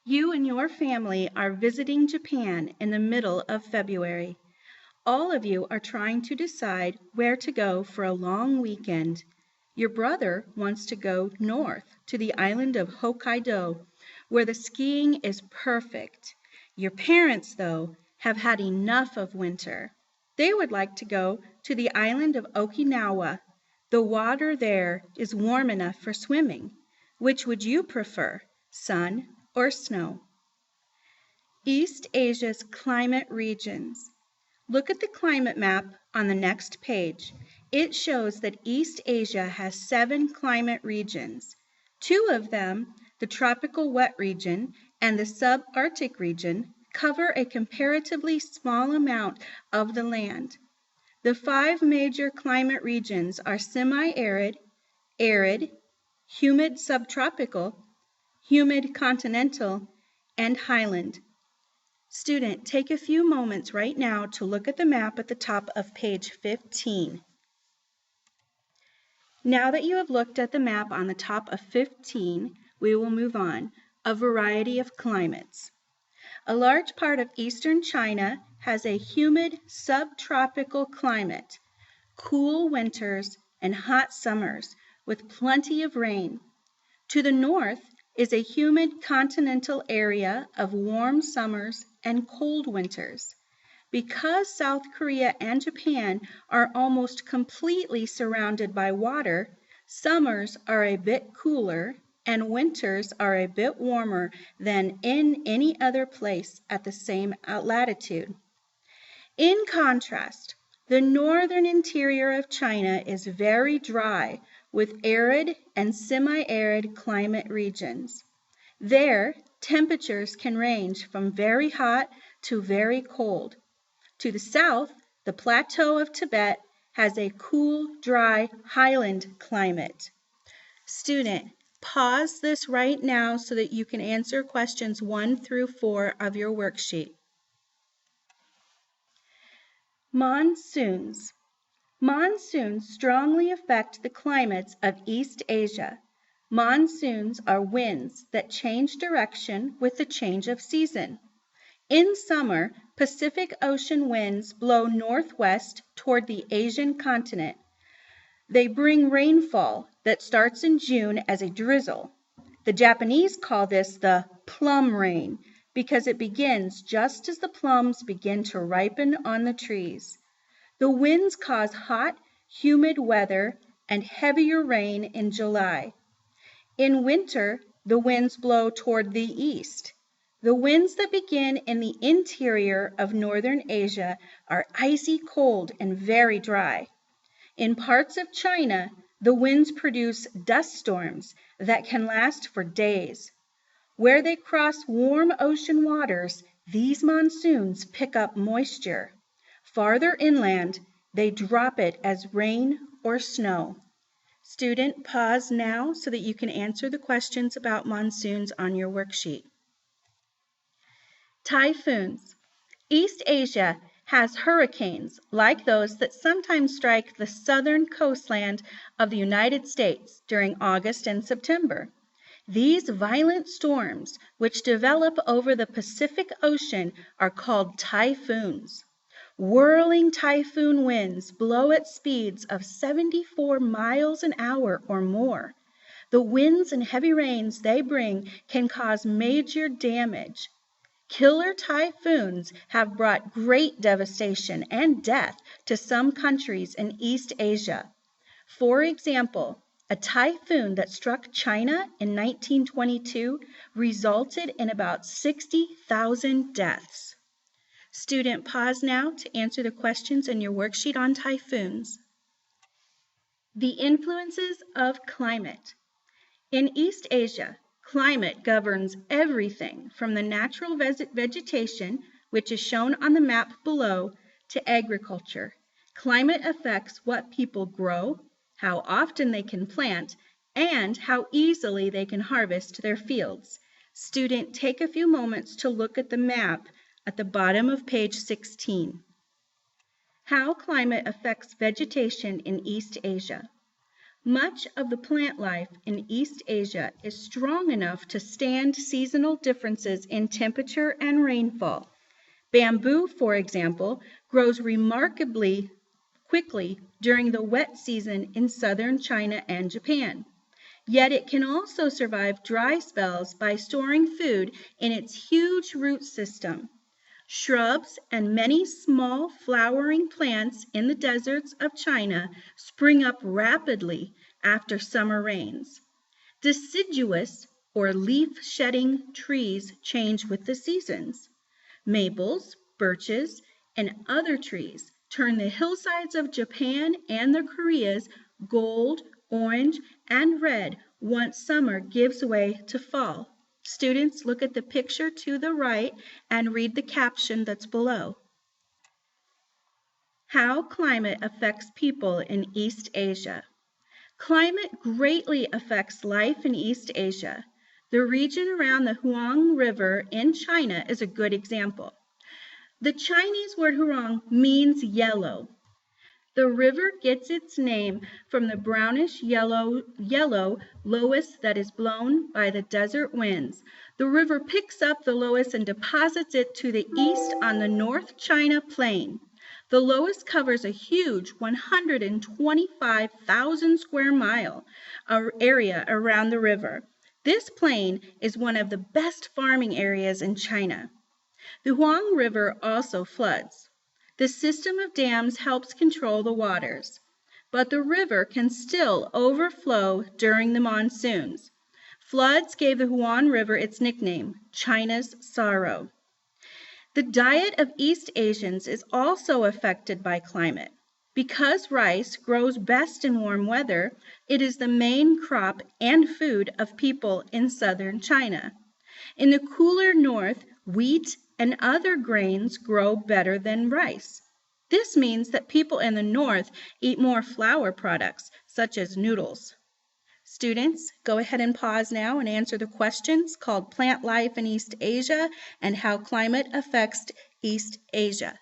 You and your family are visiting Japan in the middle of February. All of you are trying to decide where to go for a long weekend. Your brother wants to go north to the island of Hokkaido, where the skiing is perfect. Your parents, though, have had enough of winter. They would like to go to the island of Okinawa. The water there is warm enough for swimming. Which would you prefer, sun or snow? East Asia's climate regions. Look at the climate map on the next page. It shows that East Asia has 7 climate regions. 2 of them, the tropical wet region and the subarctic region, cover a comparatively small amount of the land. The 5 major climate regions are semi-arid, arid, humid subtropical, humid continental, and highland. Student, take a few moments right now to look at the map at the top of page 15. Now that you have looked at the map on the top of 15, we will move on. A variety of climates. A large part of eastern China has a humid subtropical climate, cool winters and hot summers with plenty of rain. To the north is a humid continental area of warm summers and cold winters. Because South Korea and Japan are almost completely surrounded by water, summers are a bit cooler and winters are a bit warmer than in any other place at the same latitude. In contrast, the northern interior of China is very dry with arid and semi-arid climate regions. There, temperatures can range from very hot to very cold. To the south, the plateau of Tibet has a cool, dry highland climate. Student, pause this right now so that you can answer questions 1 through 4 of your worksheet. Monsoons. Monsoons strongly affect the climates of East Asia. Monsoons are winds that change direction with the change of season. In summer, Pacific Ocean winds blow northwest toward the Asian continent. They bring rainfall that starts in June as a drizzle. The Japanese call this the plum rain because it begins just as the plums begin to ripen on the trees. The winds cause hot, humid weather and heavier rain in July. In winter, the winds blow toward the east. The winds that begin in the interior of northern Asia are icy cold and very dry. In parts of China, the winds produce dust storms that can last for days. Where they cross warm ocean waters, these monsoons pick up moisture. Farther inland, they drop it as rain or snow. Student, pause now so that you can answer the questions about monsoons on your worksheet. Typhoons. East Asia has hurricanes like those that sometimes strike the southern coastland of the United States during August and September. These violent storms, which develop over the Pacific Ocean, are called typhoons. Whirling typhoon winds blow at speeds of 74 miles an hour or more. The winds and heavy rains they bring can cause major damage. Killer typhoons have brought great devastation and death to some countries in East Asia. For example, a typhoon that struck China in 1922 resulted in about 60,000 deaths. Student, pause now to answer the questions in your worksheet on typhoons. The influences of climate. In East Asia, climate governs everything from the natural vegetation, which is shown on the map below, to agriculture. Climate affects what people grow, how often they can plant, and how easily they can harvest their fields. Student, take a few moments to look at the map at the bottom of page 16. How climate affects vegetation in East Asia. Much of the plant life in East Asia is strong enough to stand seasonal differences in temperature and rainfall. Bamboo, for example, grows remarkably quickly during the wet season in southern China and Japan. Yet it can also survive dry spells by storing food in its huge root system. Shrubs and many small flowering plants in the deserts of China spring up rapidly after summer rains. Deciduous or leaf-shedding trees change with the seasons. Maples, birches, and other trees turn the hillsides of Japan and the Koreas gold, orange, and red once summer gives way to fall. Students, look at the picture to the right and read the caption that's below. How climate affects people in East Asia. Climate greatly affects life in East Asia. The region around the Huang River in China is a good example. The Chinese word Hurong means yellow. The river gets its name from the brownish yellow loess that is blown by the desert winds. The river picks up the loess and deposits it to the east on the North China Plain. The loess covers a huge 125,000 square mile area around the river. This plain is one of the best farming areas in China. The Huang River also floods. The system of dams helps control the waters, but the river can still overflow during the monsoons. Floods gave the Huang River its nickname, China's Sorrow. The diet of East Asians is also affected by climate. Because rice grows best in warm weather, it is the main crop and food of people in southern China. In the cooler north, wheat and other grains grow better than rice. This means that people in the north eat more flour products, such as noodles. Students, go ahead and pause now and answer the questions called Plant Life in East Asia and How Climate Affects East Asia.